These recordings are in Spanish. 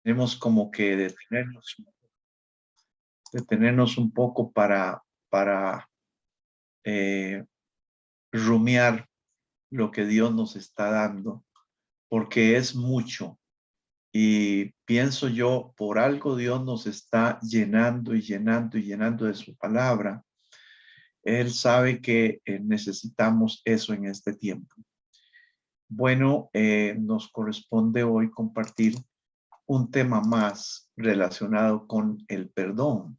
Tenemos como que detenernos un poco para rumiar lo que Dios nos está dando, porque es mucho. Y pienso yo, por algo Dios nos está llenando y llenando y llenando de su palabra. Él sabe que necesitamos eso en este tiempo. Bueno, nos corresponde hoy compartir un tema más relacionado con el perdón.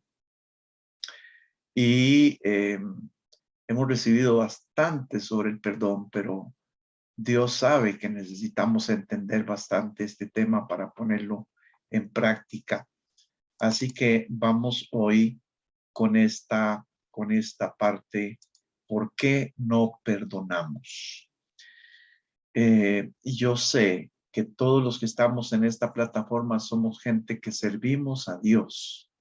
Y hemos recibido bastante sobre el perdón, pero Dios sabe que necesitamos entender bastante este tema para ponerlo en práctica. Así que vamos hoy con esta parte, ¿por qué no perdonamos? Y yo sé que todos los que estamos en esta plataforma somos gente que servimos a Dios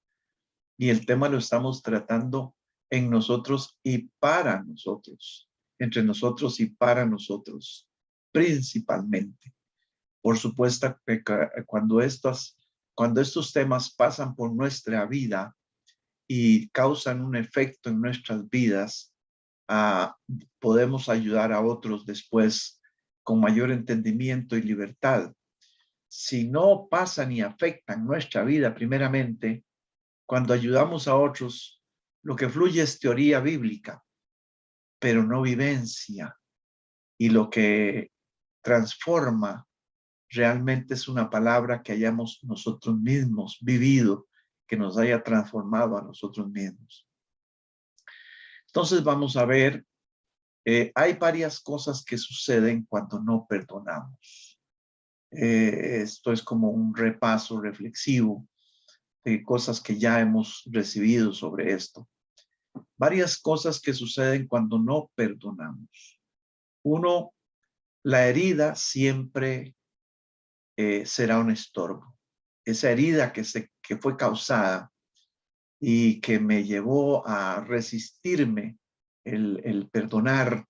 y el tema lo estamos tratando en nosotros y para nosotros, entre nosotros y para nosotros, principalmente. Por supuesto que cuando estos temas pasan por nuestra vida y causan un efecto en nuestras vidas, podemos ayudar a otros después con mayor entendimiento y libertad. Si no pasan y afectan nuestra vida primeramente, cuando ayudamos a otros, lo que fluye es teoría bíblica, pero no vivencia. Y lo que transforma realmente es una palabra que hayamos nosotros mismos vivido, que nos haya transformado a nosotros mismos. Entonces vamos a ver, hay varias cosas que suceden cuando no perdonamos. Esto es como un repaso reflexivo de cosas que ya hemos recibido sobre esto. Varias cosas que suceden cuando no perdonamos. Uno, la herida siempre será un estorbo. Esa herida que fue causada y que me llevó a resistirme el perdonar,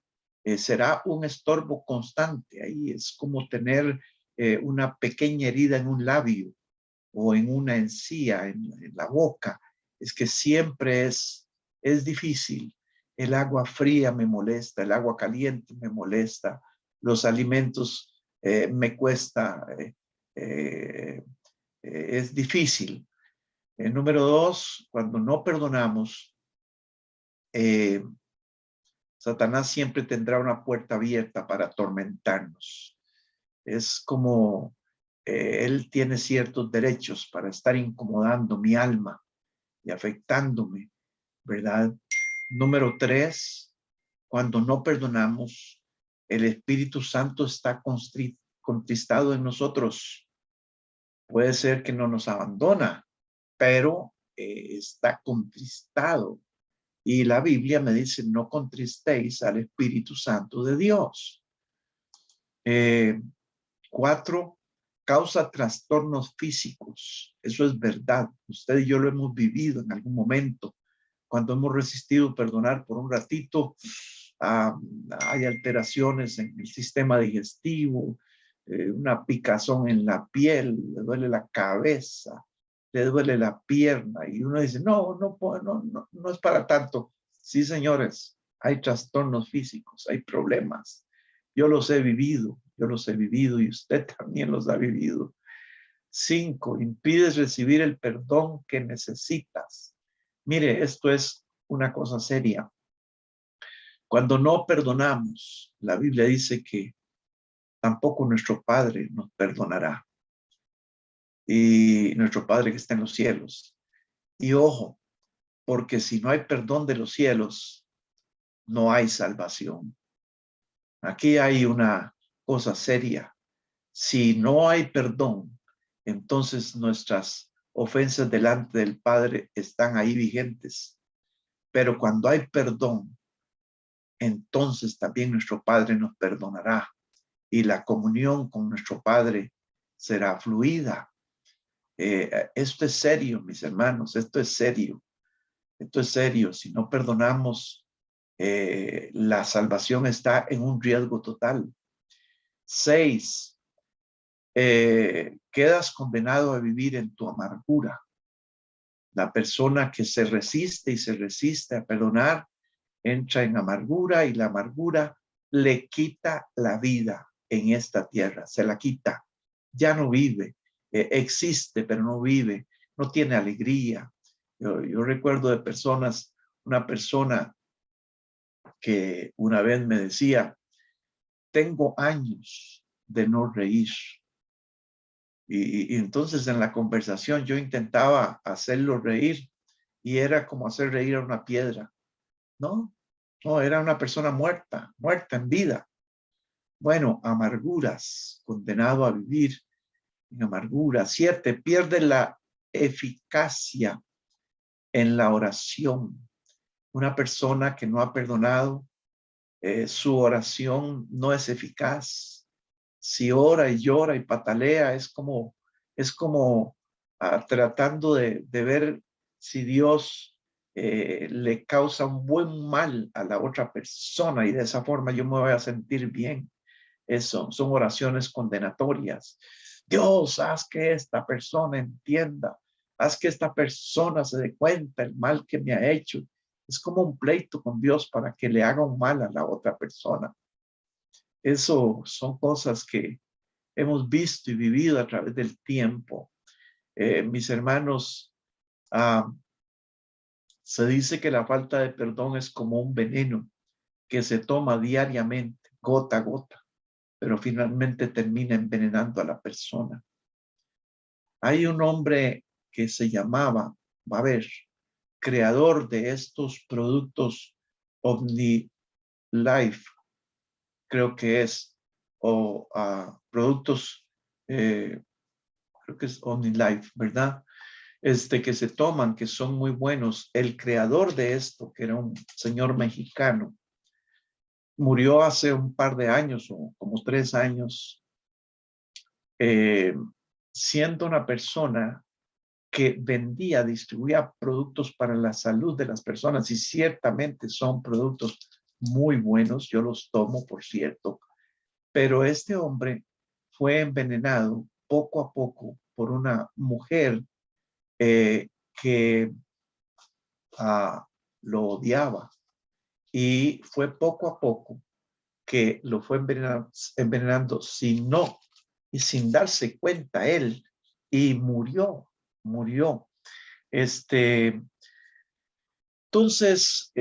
será un estorbo constante. Ahí es como tener una pequeña herida en un labio o en una encía, en la boca. Es que siempre es difícil. El agua fría me molesta, el agua caliente me molesta, los alimentos me cuesta, es difícil. Número dos, cuando no perdonamos, eh, Satanás siempre tendrá una puerta abierta para atormentarnos. Es como él tiene ciertos derechos para estar incomodando mi alma y afectándome, ¿verdad? Número tres, cuando no perdonamos, el Espíritu Santo está contristado en nosotros. Puede ser que no nos abandona, pero está contristado. Y la Biblia me dice, no contristéis al Espíritu Santo de Dios. Cuatro, causa trastornos físicos. Eso es verdad. Usted y yo lo hemos vivido en algún momento. Cuando hemos resistido perdonar por un ratito, hay alteraciones en el sistema digestivo, una picazón en la piel, le duele la cabeza, le duele la pierna y uno dice, no es para tanto. Sí, señores, hay trastornos físicos, hay problemas. Yo los he vivido y usted también los ha vivido. 5, impides recibir el perdón que necesitas. Mire, esto es una cosa seria. Cuando no perdonamos, la Biblia dice que tampoco nuestro Padre nos perdonará. Y nuestro Padre que está en los cielos. Y ojo, porque si no hay perdón de los cielos, no hay salvación. Aquí hay una cosa seria. Si no hay perdón, entonces nuestras ofensas delante del Padre están ahí vigentes. Pero cuando hay perdón, entonces también nuestro Padre nos perdonará y la comunión con nuestro Padre será fluida. Esto es serio, mis hermanos, esto es serio. Esto es serio. Si no perdonamos, la salvación está en un riesgo total. 6, quedas condenado a vivir en tu amargura. La persona que se resiste y se resiste a perdonar entra en amargura y la amargura le quita la vida en esta tierra, se la quita. Ya no vive, existe pero no vive, no tiene alegría. Yo recuerdo de personas, una persona que una vez me decía, tengo años de no reír. Y entonces en la conversación yo intentaba hacerlo reír y era como hacer reír a una piedra. No, no, era una persona muerta, muerta en vida. Bueno, amarguras, condenado a vivir en amargura. 7, pierde la eficacia en la oración. Una persona que no ha perdonado, su oración no es eficaz. Si ora y llora y patalea, es como tratando de ver si Dios le causa un buen mal a la otra persona y de esa forma yo me voy a sentir bien. Eso son oraciones condenatorias. Dios, haz que esta persona entienda, haz que esta persona se dé cuenta el mal que me ha hecho. Es como un pleito con Dios para que le haga un mal a la otra persona. Eso son cosas que hemos visto y vivido a través del tiempo. Mis hermanos, se dice que la falta de perdón es como un veneno que se toma diariamente, gota a gota, pero finalmente termina envenenando a la persona. Hay un hombre que se llamaba, va a ver, creador de estos productos OmniLife, creo que es, o productos, creo que es OmniLife, ¿verdad? Que se toman, que son muy buenos. El creador de esto, que era un señor mexicano, murió hace un par de años o como 3 años, eh, siendo una persona que vendía, distribuía productos para la salud de las personas y ciertamente son productos muy buenos, yo los tomo, por cierto, pero este hombre fue envenenado poco a poco por una mujer que lo odiaba y fue poco a poco que lo fue envenenando sin no y sin darse cuenta él y murió. Entonces,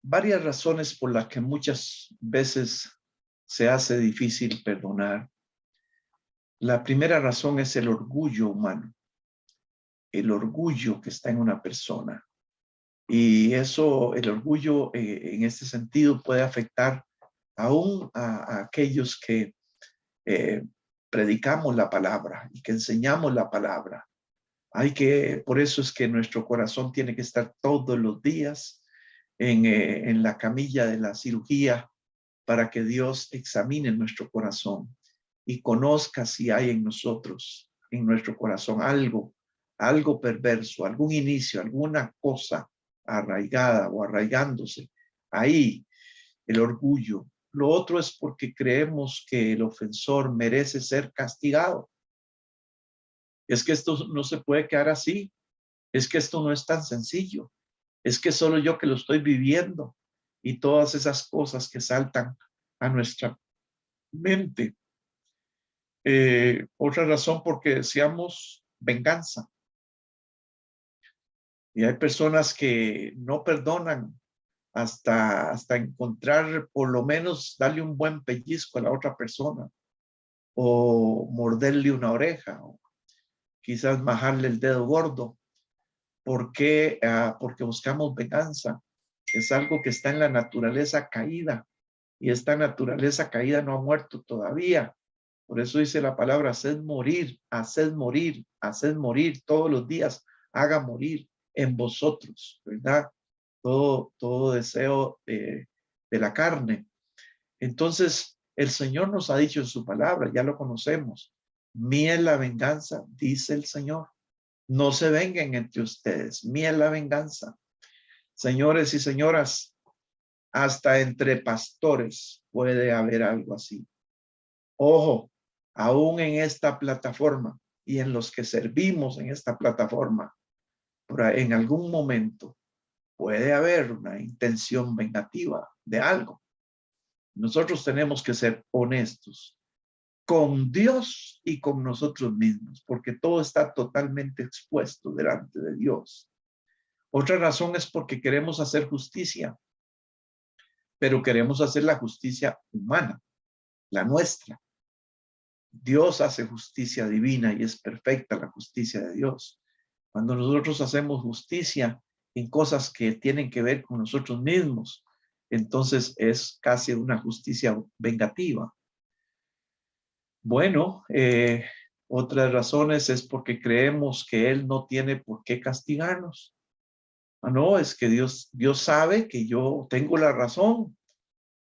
varias razones por las que muchas veces se hace difícil perdonar. La primera razón es el orgullo humano, el orgullo que está en una persona. Y eso, el orgullo en este sentido puede afectar aún a aquellos que eh, predicamos la palabra y que enseñamos la palabra. Por eso es que nuestro corazón tiene que estar todos los días en la camilla de la cirugía para que Dios examine nuestro corazón y conozca si hay en nosotros, en nuestro corazón, algo perverso, algún inicio, alguna cosa arraigada o arraigándose. Ahí el orgullo. Lo otro es porque creemos que el ofensor merece ser castigado. Es que esto no se puede quedar así. Es que esto no es tan sencillo. Es que solo yo que lo estoy viviendo y todas esas cosas que saltan a nuestra mente. Otra razón porque deseamos venganza. Y hay personas que no perdonan hasta encontrar, por lo menos darle un buen pellizco a la otra persona o morderle una oreja o quizás majarle el dedo gordo. ¿Por qué? Porque buscamos venganza. Es algo que está en la naturaleza caída y esta naturaleza caída no ha muerto todavía. Por eso dice la palabra, haced morir, haced morir, haced morir todos los días, haga morir en vosotros, ¿verdad? Todo deseo de la carne. Entonces, el Señor nos ha dicho en su palabra, ya lo conocemos, mía es la venganza, dice el Señor. No se vengan entre ustedes, mía es la venganza. Señores y señoras, hasta entre pastores puede haber algo así. Ojo, aún en esta plataforma y en los que servimos en esta plataforma, en algún momento puede haber una intención vengativa de algo. Nosotros tenemos que ser honestos con Dios y con nosotros mismos, porque todo está totalmente expuesto delante de Dios. Otra razón es porque queremos hacer justicia, pero queremos hacer la justicia humana, la nuestra. Dios hace justicia divina y es perfecta la justicia de Dios. Cuando nosotros hacemos justicia en cosas que tienen que ver con nosotros mismos, entonces es casi una justicia vengativa. Bueno, otras razones es porque creemos que Él no tiene por qué castigarnos. No, es que Dios sabe que yo tengo la razón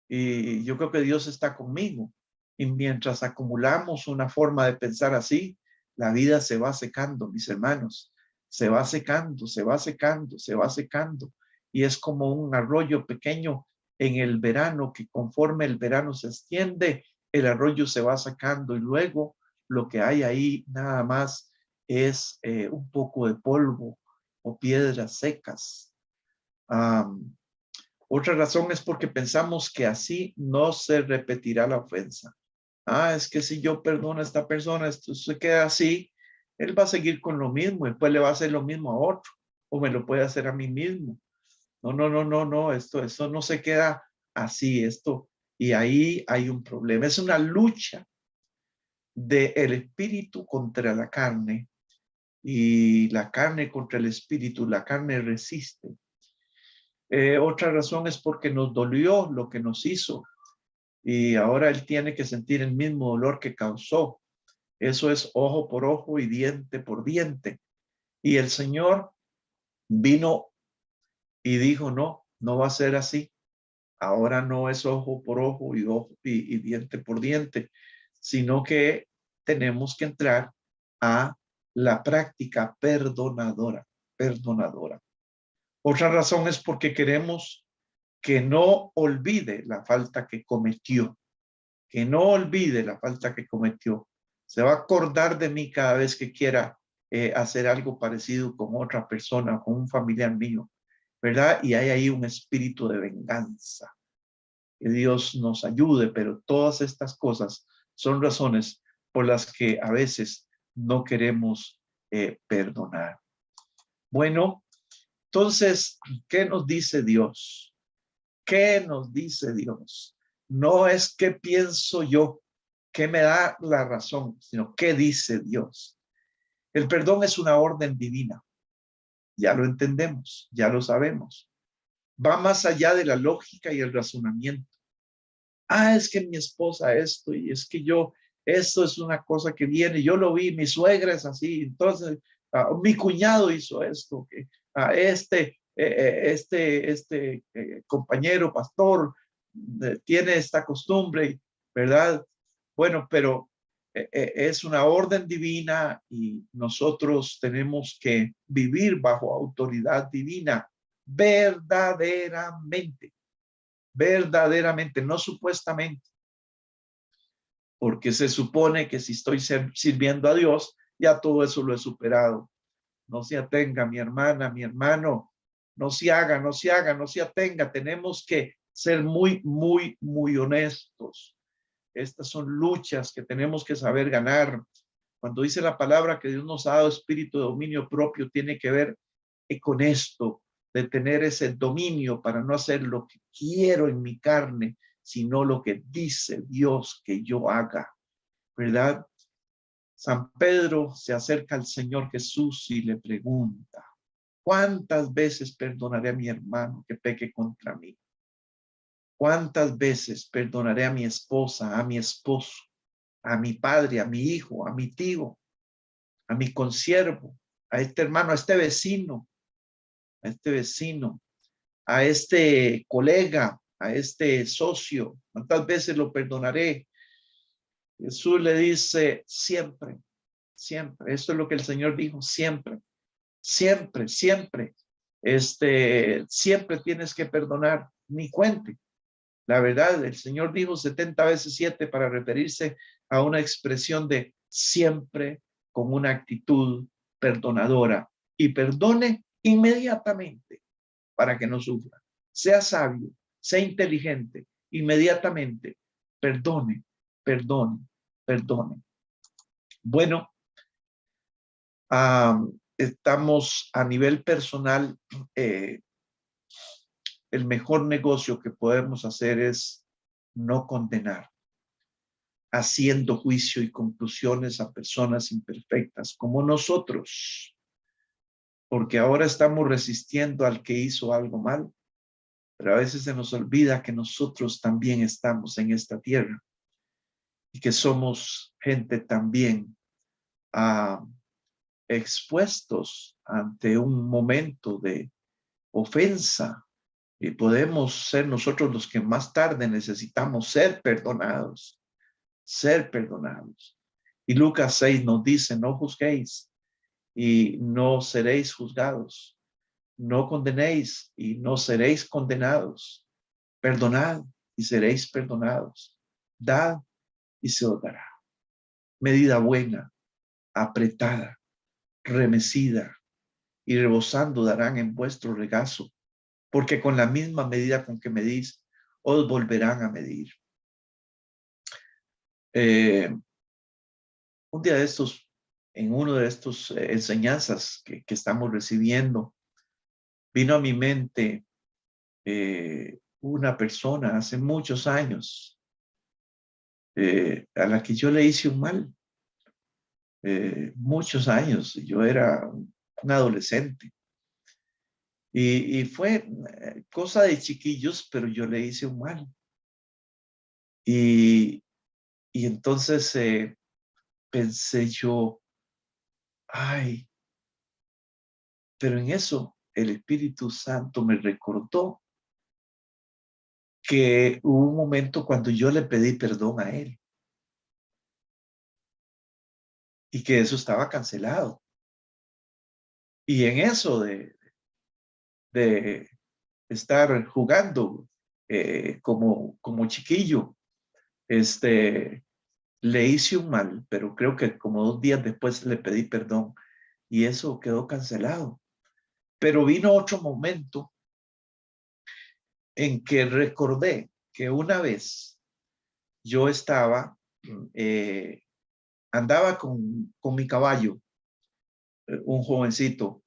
y yo creo que Dios está conmigo. Y mientras acumulamos una forma de pensar así, la vida se va secando, mis hermanos. Se va secando, se va secando, se va secando. Y es como un arroyo pequeño en el verano, que conforme el verano se extiende, el arroyo se va sacando y luego lo que hay ahí nada más es un poco de polvo o piedras secas. Otra razón es porque pensamos que así no se repetirá la ofensa. Es que si yo perdono a esta persona, esto se queda así, él va a seguir con lo mismo, después le va a hacer lo mismo a otro, o me lo puede hacer a mí mismo. No, no, no, no, no, esto no se queda así, y ahí hay un problema. Es una lucha del espíritu contra la carne, y la carne contra el espíritu, la carne resiste. Otra razón es porque nos dolió lo que nos hizo y ahora él tiene que sentir el mismo dolor que causó. Eso es ojo por ojo y diente por diente. Y el Señor vino y dijo, no, no va a ser así. Ahora no es ojo por ojo y diente por diente, sino que tenemos que entrar a la práctica perdonadora, perdonadora. Otra razón es porque queremos que no olvide la falta que cometió, que no olvide la falta que cometió. Se va a acordar de mí cada vez que quiera hacer algo parecido con otra persona, con un familiar mío, ¿verdad? Y hay ahí un espíritu de venganza. Que Dios nos ayude, pero todas estas cosas son razones por las que a veces no queremos perdonar. Bueno, entonces, ¿qué nos dice Dios? ¿Qué nos dice Dios? No es qué pienso yo, qué me da la razón, sino qué dice Dios. El perdón es una orden divina. Ya lo entendemos, ya lo sabemos. Va más allá de la lógica y el razonamiento. Es que mi esposa esto y es que esto es una cosa que viene, yo lo vi, mi suegra es así, entonces mi cuñado hizo esto, que compañero pastor tiene esta costumbre, ¿verdad? Bueno, pero es una orden divina y nosotros tenemos que vivir bajo autoridad divina verdaderamente, verdaderamente, no supuestamente, porque se supone que si estoy sirviendo a Dios, ya todo eso lo he superado. No se atenga, mi hermana, mi hermano, no se haga, no se haga, no se atenga. Tenemos que ser muy, muy, muy honestos. Estas son luchas que tenemos que saber ganar. Cuando dice la palabra que Dios nos ha dado espíritu de dominio propio, tiene que ver con esto, de tener ese dominio para no hacer lo que quiero en mi carne, sino lo que dice Dios que yo haga, ¿verdad? San Pedro se acerca al Señor Jesús y le pregunta, ¿cuántas veces perdonaré a mi hermano que peque contra mí? ¿Cuántas veces perdonaré a mi esposa, a mi esposo, a mi padre, a mi hijo, a mi tío, a mi consiervo, a este hermano, a este vecino, a este colega, a este socio? ¿Cuántas veces lo perdonaré? Jesús le dice, siempre, siempre. Esto es lo que el Señor dijo, siempre, siempre, siempre. Siempre tienes que perdonar, ni cuente. La verdad, el Señor dijo 70 veces 7 para referirse a una expresión de siempre con una actitud perdonadora y perdone inmediatamente para que no sufra. Sea sabio, sea inteligente, inmediatamente perdone, perdone, perdone. Bueno, estamos a nivel personal, el mejor negocio que podemos hacer es no condenar, haciendo juicio y conclusiones a personas imperfectas como nosotros, porque ahora estamos resistiendo al que hizo algo mal, pero a veces se nos olvida que nosotros también estamos en esta tierra y que somos gente también expuestos ante un momento de ofensa y podemos ser nosotros los que más tarde necesitamos ser perdonados, ser perdonados. Y Lucas 6 nos dice, no juzguéis y no seréis juzgados, no condenéis y no seréis condenados, perdonad y seréis perdonados, dad y se os dará. Medida buena, apretada, remecida y rebosando darán en vuestro regazo, porque con la misma medida con que medís, os volverán a medir. Un día de estos, en uno de estos enseñanzas que estamos recibiendo, vino a mi mente una persona hace muchos años a la que yo le hice un mal, muchos años. Yo era un adolescente y fue cosa de chiquillos, pero yo le hice un mal. Y entonces pensé yo, ay, pero en eso el Espíritu Santo me recordó que hubo un momento cuando yo le pedí perdón a él y que eso estaba cancelado. Y en eso de estar jugando como chiquillo, le hice un mal, pero creo que como 2 días después le pedí perdón y eso quedó cancelado. Pero vino otro momento en que recordé que una vez yo andaba con mi caballo, un jovencito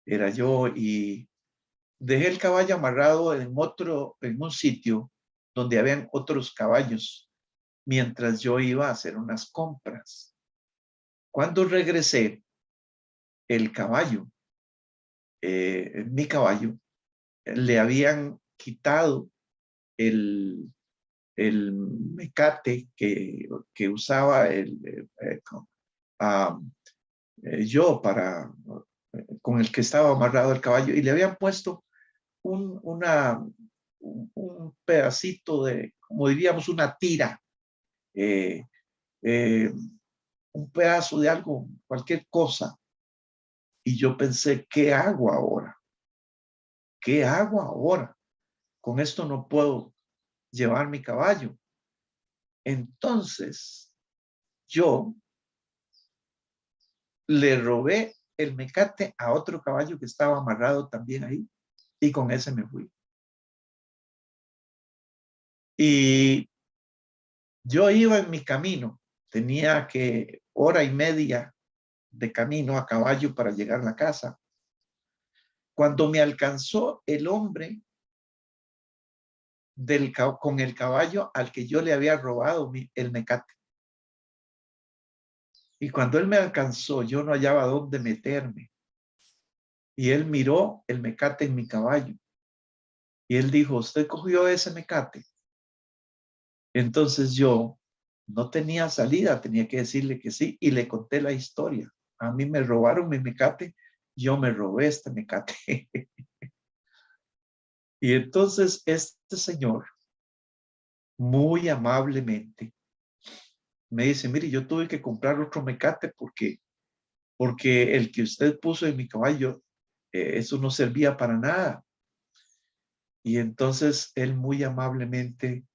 era yo, y dejé el caballo amarrado en un sitio donde habían otros caballos, mientras yo iba a hacer unas compras. Cuando regresé, el caballo, mi caballo, le habían quitado el, el mecate que usaba ah, con el que estaba amarrado el caballo, y le habían puesto un, una, un pedacito de, como diríamos, una tira, eh, eh, un pedazo de algo, cualquier cosa. Y yo pensé, ¿qué hago ahora? ¿Qué hago ahora? Con esto no puedo llevar mi caballo. Entonces, yo le robé el mecate a otro caballo que estaba amarrado también ahí y con ese me fui. Y yo iba en mi camino, tenía que 1 hora y media de camino a caballo para llegar a la casa. Cuando me alcanzó el hombre con el caballo al que yo le había robado el mecate. Y cuando él me alcanzó, yo no hallaba dónde meterme. Y él miró el mecate en mi caballo. Y él dijo, ¿usted cogió ese mecate? Entonces yo no tenía salida, tenía que decirle que sí. Y le conté la historia. A mí me robaron mi mecate, yo me robé este mecate. Y entonces este señor, muy amablemente, me dice, mire, yo tuve que comprar otro mecate porque el que usted puso en mi caballo, eso no servía para nada. Y entonces él muy amablemente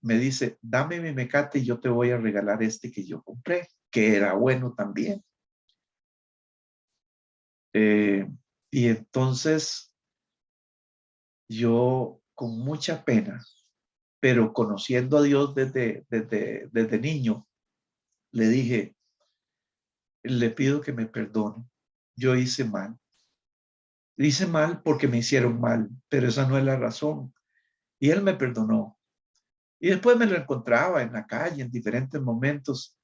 me dice, dame mi mecate y yo te voy a regalar este que yo compré, que era bueno también. Y entonces yo con mucha pena, pero conociendo a Dios desde niño, le dije, le pido que me perdone. Yo hice mal. Hice mal porque me hicieron mal, pero esa no es la razón. Y él me perdonó. Y después me lo encontraba en la calle en diferentes momentos.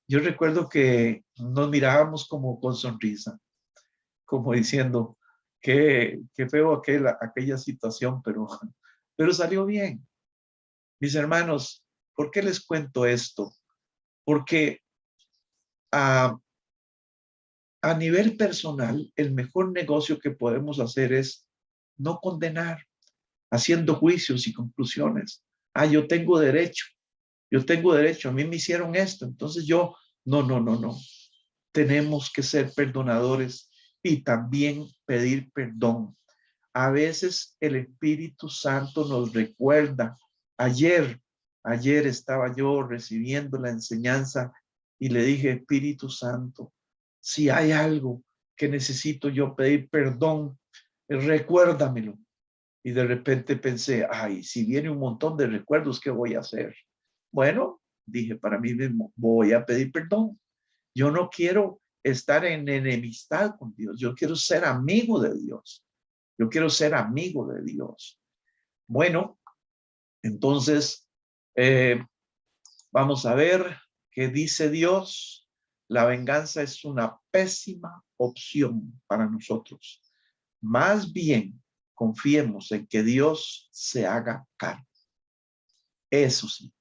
Yo recuerdo que nos mirábamos como con sonrisa, como diciendo, qué feo aquella situación, pero salió bien. Mis hermanos, ¿por qué les cuento esto? Porque a, a nivel personal, el mejor negocio que podemos hacer es no condenar, haciendo juicios y conclusiones. Ah, yo tengo derecho, a mí me hicieron esto, entonces yo, no, no, no, no. Tenemos que ser perdonadores y también pedir perdón. A veces el Espíritu Santo nos recuerda. Ayer, ayer estaba yo recibiendo la enseñanza y le dije, Espíritu Santo, si hay algo que necesito yo pedir perdón, recuérdamelo. Y de repente pensé, ay, si viene un montón de recuerdos, ¿qué voy a hacer? Bueno, dije para mí mismo, voy a pedir perdón. Yo no quiero estar en enemistad con Dios. Yo quiero ser amigo de Dios. Yo quiero ser amigo de Dios. Bueno, entonces, eh, vamos a ver qué dice Dios. La venganza es una pésima opción para nosotros. Más bien, confiemos en que Dios se haga cargo. Eso sí,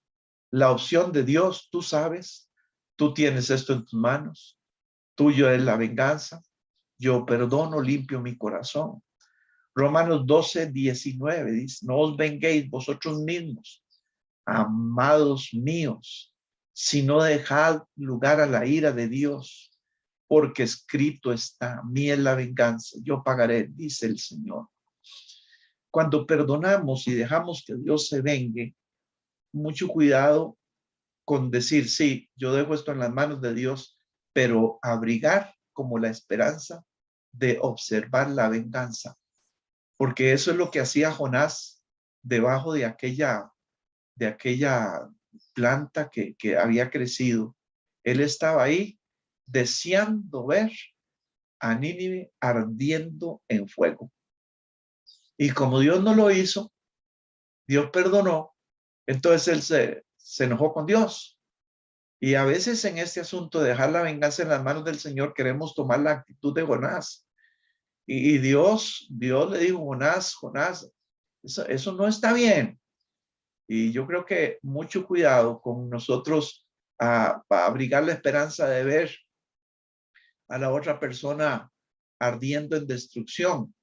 la opción de Dios, tú sabes, tú tienes esto en tus manos, tuyo es la venganza, yo perdono, limpio mi corazón. Romanos 12:19 dice, no os venguéis vosotros mismos, amados míos, sino dejad lugar a la ira de Dios, porque escrito está, mía es la venganza, yo pagaré, dice el Señor. Cuando perdonamos y dejamos que Dios se vengue, mucho cuidado con decir, sí, yo dejo esto en las manos de Dios, pero abrigar como la esperanza de observar la venganza, porque eso es lo que hacía Jonás debajo de aquella planta que había crecido. Él estaba ahí deseando ver a Nínive ardiendo en fuego. Y como Dios no lo hizo, Dios perdonó, entonces él se enojó con Dios. Y a veces en este asunto de dejar la venganza en las manos del Señor, queremos tomar la actitud de Jonás. Y Dios le dijo, Jonás, eso no está bien. Y yo creo que mucho cuidado con nosotros para abrigar la esperanza de ver a la otra persona ardiendo en destrucción.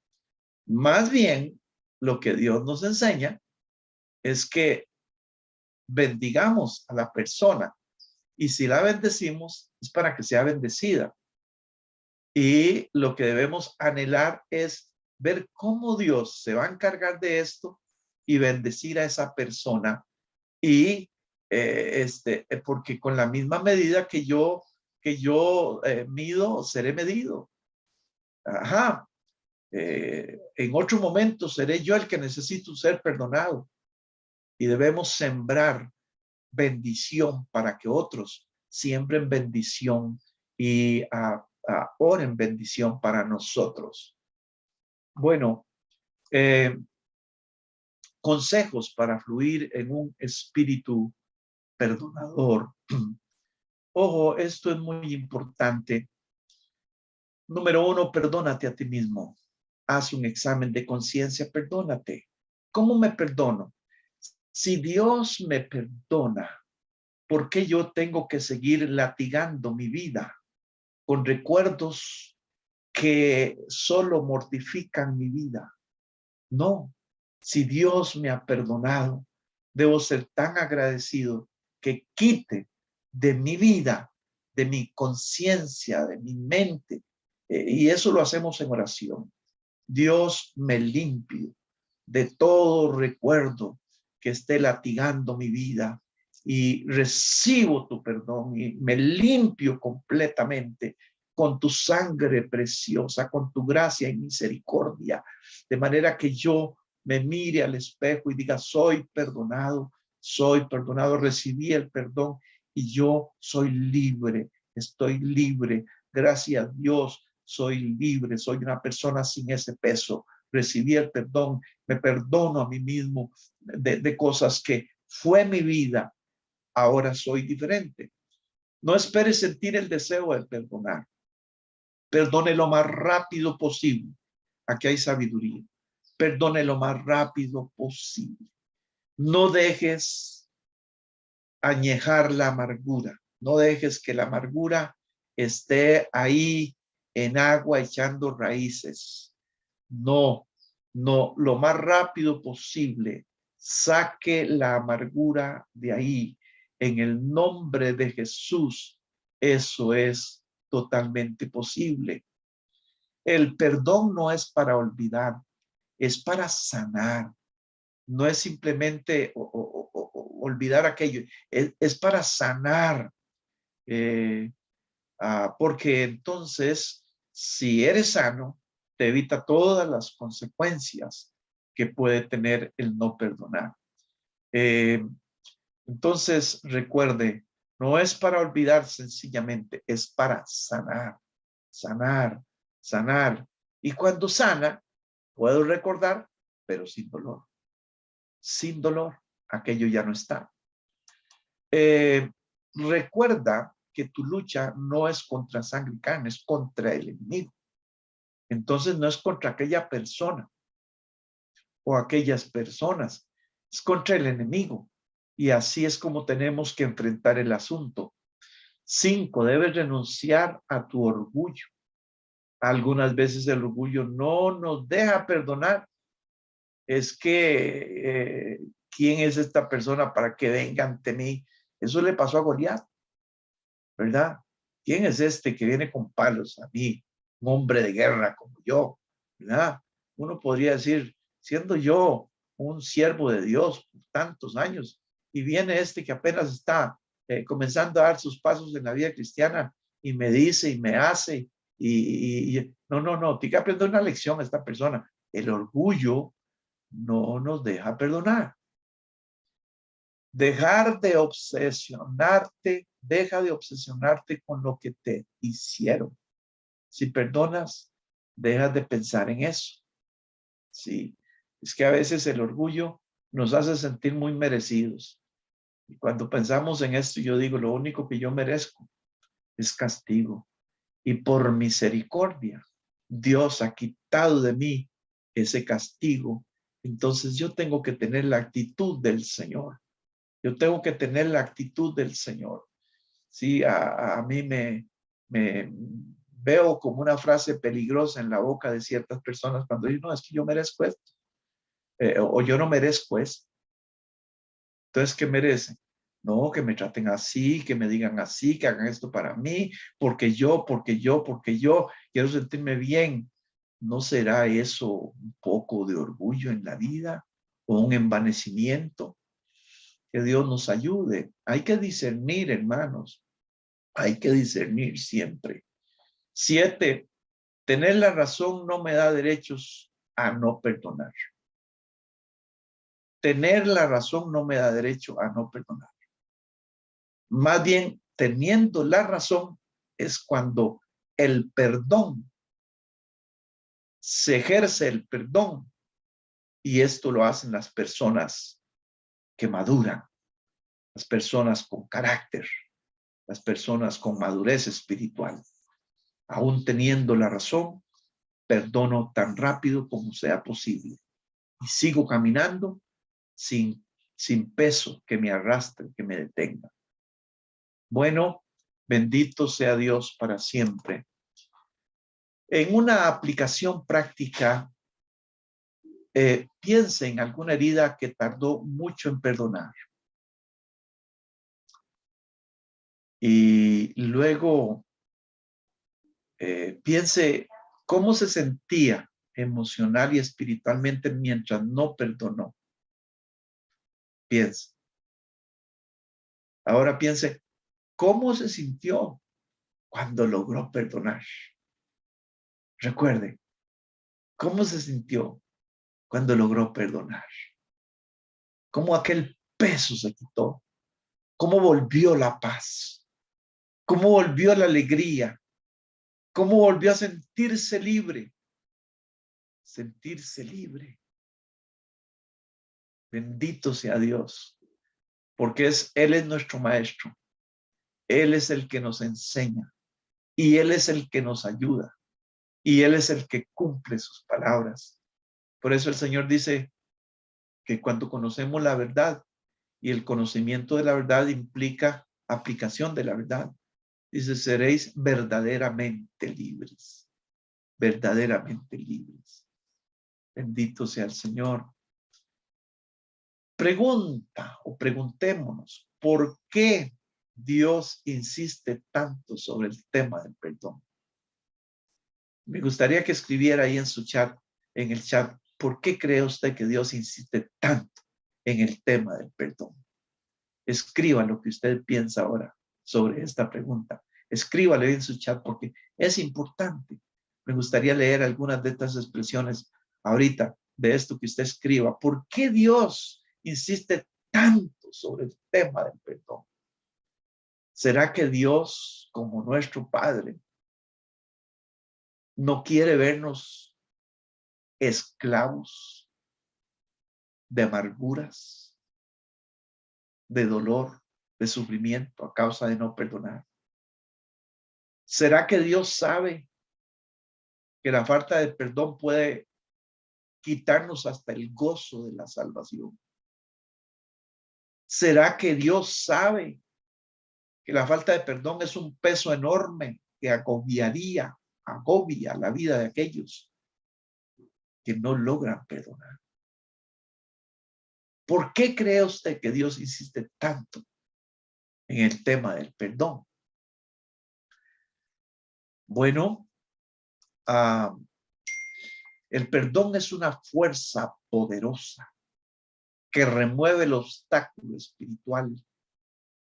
Más bien, lo que Dios nos enseña es que bendigamos a la persona. Y si la bendecimos, es para que sea bendecida. Y lo que debemos anhelar es ver cómo Dios se va a encargar de esto y bendecir a esa persona. Y porque con la misma medida que yo mido, seré medido. Ajá. En otro momento seré yo el que necesito ser perdonado. Y debemos sembrar bendición para que otros siembren bendición y oren bendición para nosotros. Bueno, consejos para fluir en un espíritu perdonador. Ojo, esto es muy importante. Número 1, perdónate a ti mismo. Haz un examen de conciencia, perdónate. ¿Cómo me perdono? Si Dios me perdona, ¿por qué yo tengo que seguir latigando mi vida con recuerdos que solo mortifican mi vida? No, si Dios me ha perdonado, debo ser tan agradecido que quite de mi vida, de mi conciencia, de mi mente, y eso lo hacemos en oración. Dios me limpie de todo recuerdo que esté latigando mi vida y recibo tu perdón y me limpio completamente con tu sangre preciosa, con tu gracia y misericordia, de manera que yo me mire al espejo y diga, soy perdonado, recibí el perdón y yo soy libre, estoy libre, gracias a Dios, soy libre, soy una persona sin ese peso, recibí el perdón, me perdono a mí mismo de cosas que fue mi vida, ahora soy diferente. No espere sentir el deseo de perdonar. Perdone lo más rápido posible. Aquí hay sabiduría. Perdone lo más rápido posible. No dejes añejar la amargura. No dejes que la amargura esté ahí en agua echando raíces. No, no, lo más rápido posible. Saque la amargura de ahí. En el nombre de Jesús, eso es totalmente posible. El perdón no es para olvidar, es para sanar. No es simplemente olvidar aquello, es para sanar. Eh, porque entonces, si eres sano, te evita todas las consecuencias que puede tener el no perdonar. Eh, entonces, recuerde, no es para olvidar sencillamente, es para sanar, sanar, sanar. Y cuando sana, puedo recordar, pero sin dolor. Sin dolor, aquello ya no está. Recuerda que tu lucha no es contra sangre y carne, es contra el enemigo. Entonces no es contra aquella persona o aquellas personas, es contra el enemigo. Y así es como tenemos que enfrentar el asunto. 5, debes renunciar a tu orgullo. Algunas veces el orgullo no nos deja perdonar. Es que, ¿quién es esta persona para que venga ante mí? Eso le pasó a Goliat, ¿verdad? ¿Quién es este que viene con palos a mí? Un hombre de guerra como yo, ¿verdad? Uno podría decir, siendo yo un siervo de Dios por tantos años, y viene este que apenas está comenzando a dar sus pasos en la vida cristiana y me dice y me hace, no, tiene que aprender una lección a esta persona. El orgullo no nos deja perdonar. Deja de obsesionarte con lo que te hicieron. Si perdonas, dejas de pensar en eso. Sí, es que a veces el orgullo nos hace sentir muy merecidos. Y cuando pensamos en esto, yo digo, lo único que yo merezco es castigo. Y por misericordia, Dios ha quitado de mí ese castigo. Entonces yo tengo que tener la actitud del Señor. Yo tengo que tener la actitud del Señor. Sí, a mí me veo como una frase peligrosa en la boca de ciertas personas cuando dicen, no, es que yo merezco esto, o yo no merezco esto. Entonces, ¿qué merecen? No, que me traten así, que me digan así, que hagan esto para mí, porque yo quiero sentirme bien. ¿No será eso un poco de orgullo en la vida o un envanecimiento? Que Dios nos ayude. Hay que discernir, hermanos. Hay que discernir siempre. 7, tener la razón no me da derechos a no perdonar. Tener la razón no me da derecho a no perdonar. Más bien, teniendo la razón es cuando el perdón, se ejerce el perdón, y esto lo hacen las personas que maduran, las personas con carácter, las personas con madurez espiritual. Aún teniendo la razón, perdono tan rápido como sea posible y sigo caminando sin peso que me arrastre, que me detenga. Bueno, bendito sea Dios para siempre. En una aplicación práctica, piense en alguna herida que tardó mucho en perdonar. Y luego piense cómo se sentía emocional y espiritualmente mientras no perdonó. Piense. Ahora piense, ¿cómo se sintió cuando logró perdonar? Recuerde, ¿cómo se sintió cuando logró perdonar? ¿Cómo aquel peso se quitó? ¿Cómo volvió la paz? ¿Cómo volvió la alegría? ¿Cómo volvió a sentirse libre? Sentirse libre. Bendito sea Dios, porque Él es nuestro maestro. Él es el que nos enseña y Él es el que nos ayuda y Él es el que cumple sus palabras. Por eso el Señor dice que cuando conocemos la verdad, y el conocimiento de la verdad implica aplicación de la verdad, dice, seréis verdaderamente libres, verdaderamente libres. Bendito sea el Señor. Pregunta o preguntémonos, ¿por qué Dios insiste tanto sobre el tema del perdón? Me gustaría que escribiera ahí en su chat, en el chat, ¿por qué cree usted que Dios insiste tanto en el tema del perdón? Escriba lo que usted piensa ahora sobre esta pregunta. Escríbale en su chat porque es importante. Me gustaría leer algunas de estas expresiones ahorita de esto que usted escriba. ¿Por qué Dios insiste tanto sobre el tema del perdón? ¿Será que Dios, como nuestro Padre, no quiere vernos esclavos de amarguras, de dolor, de sufrimiento a causa de no perdonar? ¿Será que Dios sabe que la falta de perdón puede quitarnos hasta el gozo de la salvación? ¿Será que Dios sabe que la falta de perdón es un peso enorme que agobia la vida de aquellos que no logran perdonar? ¿Por qué cree usted que Dios insiste tanto en el tema del perdón? Bueno, el perdón es una fuerza poderosa que remueve el obstáculo espiritual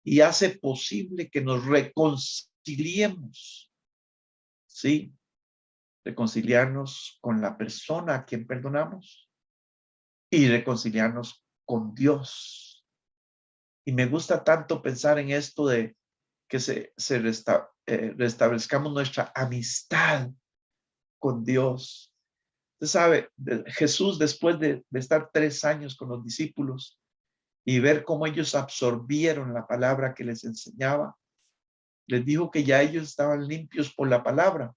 y hace posible que nos reconciliemos, ¿sí? Reconciliarnos con la persona a quien perdonamos y reconciliarnos con Dios. Y me gusta tanto pensar en esto de que restablezcamos nuestra amistad con Dios. Usted sabe, Jesús, después de estar 3 años con los discípulos y ver cómo ellos absorbieron la palabra que les enseñaba, les dijo que ya ellos estaban limpios por la palabra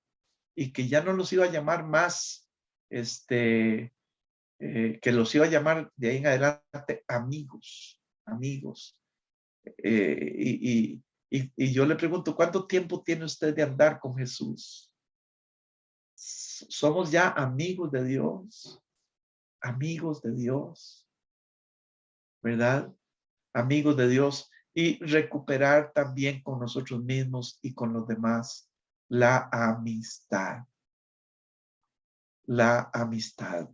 y que ya no los iba a llamar más, que los iba a llamar de ahí en adelante amigos, amigos. Y yo le pregunto, ¿cuánto tiempo tiene usted de andar con Jesús? ¿Somos ya amigos de Dios? Amigos de Dios, ¿verdad? Amigos de Dios. Y recuperar también con nosotros mismos y con los demás la amistad. La amistad.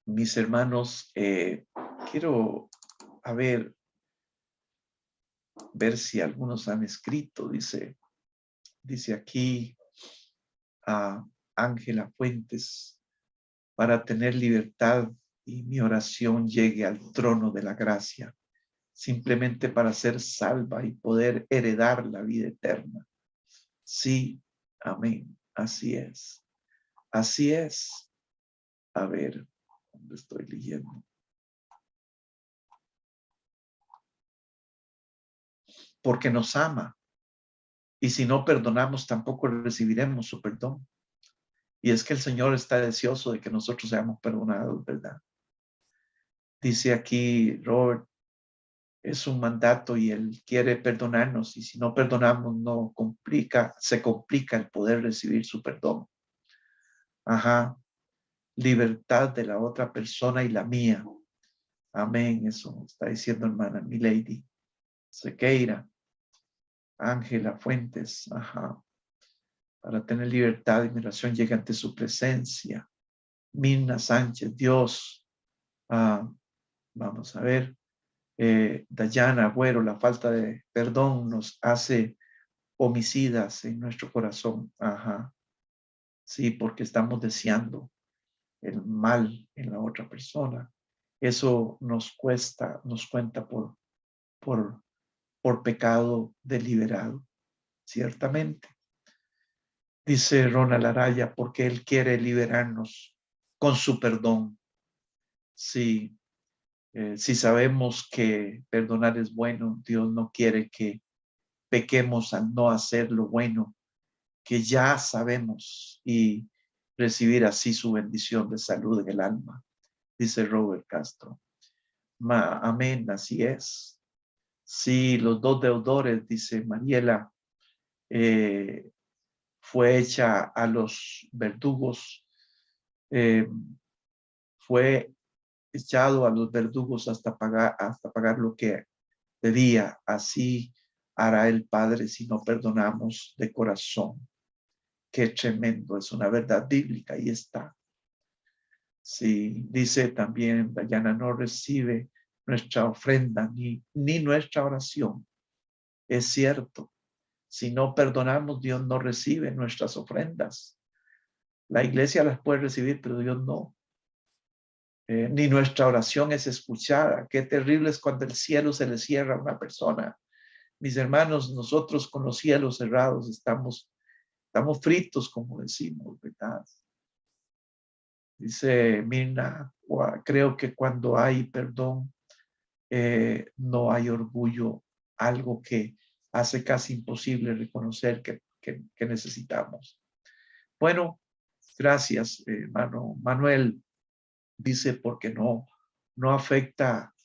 Mis hermanos, quiero ver si algunos han escrito. Dice aquí a Ángela Fuentes, para tener libertad y mi oración llegue al trono de la gracia, simplemente para ser salva y poder heredar la vida eterna. Sí, amén. Así es. Así es. A ver, ¿dónde estoy leyendo? Porque nos ama. Y si no perdonamos, tampoco recibiremos su perdón. Y es que el Señor está deseoso de que nosotros seamos perdonados, ¿verdad? Dice aquí Robert, es un mandato y Él quiere perdonarnos. Y si no perdonamos, se complica el poder recibir su perdón. Ajá. Libertad de la otra persona y la mía. Amén. Eso está diciendo hermana Milady. Sequeira. Ángela Fuentes. Ajá. Para tener libertad y mi oración llega ante su presencia. Mirna Sánchez, Dios. Vamos a ver. Dayana, Agüero, la falta de perdón nos hace homicidas en nuestro corazón. Ajá. Sí, porque estamos deseando el mal en la otra persona. Eso nos cuenta por, por pecado deliberado, ciertamente. Dice Ronald Araya, porque Él quiere liberarnos con su perdón. Sí, si sabemos que perdonar es bueno, Dios no quiere que pequemos al no hacer lo bueno, que ya sabemos, y recibir así su bendición de salud en el alma, dice Robert Castro. Amén, así es. Sí, los dos deudores, dice Mariela, eh, fue hecha a los verdugos, eh, fue echado a los verdugos hasta pagar lo que debía. Así hará el Padre si no perdonamos de corazón. Qué tremendo, es una verdad bíblica, ahí está. Sí, dice también Dayana, no recibe nuestra ofrenda ni nuestra oración. Es cierto, si no perdonamos, Dios no recibe nuestras ofrendas. La iglesia las puede recibir, pero Dios no. Ni nuestra oración es escuchada. Qué terrible es cuando el cielo se le cierra a una persona. Mis hermanos, nosotros con los cielos cerrados estamos fritos, como decimos, ¿verdad? Dice Mirna, creo que cuando hay perdón, no hay orgullo, algo que hace casi imposible reconocer que necesitamos. Bueno, gracias, hermano Manuel. Dice, porque no afecta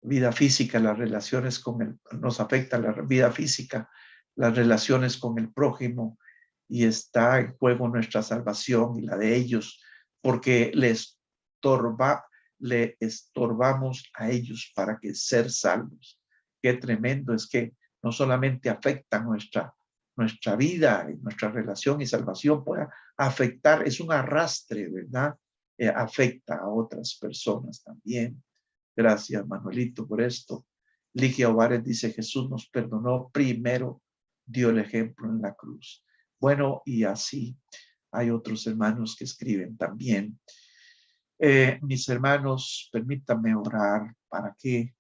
vida física, las relaciones nos afecta la vida física, las relaciones con el prójimo, y está en juego nuestra salvación y la de ellos, porque le estorbamos a ellos para que ser salvos. Qué tremendo es que no solamente afecta nuestra vida, nuestra relación y salvación, pueda afectar, es un arrastre, ¿verdad? Afecta a otras personas también. Gracias, Manuelito, por esto. Ligia Ovares dice, Jesús nos perdonó, primero dio el ejemplo en la cruz. Bueno, y así hay otros hermanos que escriben también. Mis hermanos, permítanme orar para que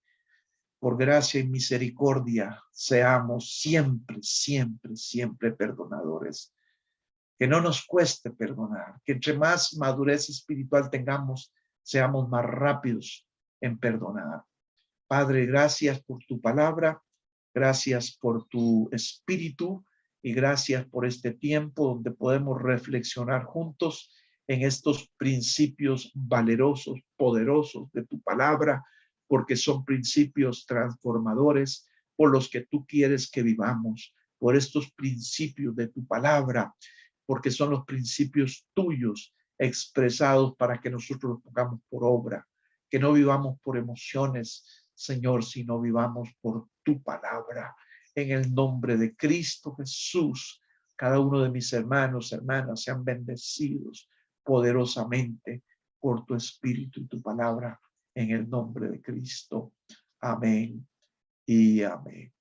por gracia y misericordia seamos siempre, siempre, siempre perdonadores. Que no nos cueste perdonar, que entre más madurez espiritual tengamos, seamos más rápidos en perdonar. Padre, gracias por tu palabra, gracias por tu espíritu y gracias por este tiempo donde podemos reflexionar juntos en estos principios valerosos, poderosos de tu palabra, porque son principios transformadores por los que tú quieres que vivamos, por estos principios de tu palabra, porque son los principios tuyos expresados para que nosotros los pongamos por obra, que no vivamos por emociones, Señor, sino vivamos por tu palabra. En el nombre de Cristo Jesús, cada uno de mis hermanos, hermanas, sean bendecidos poderosamente por tu espíritu y tu palabra, en el nombre de Cristo. Amén y amén.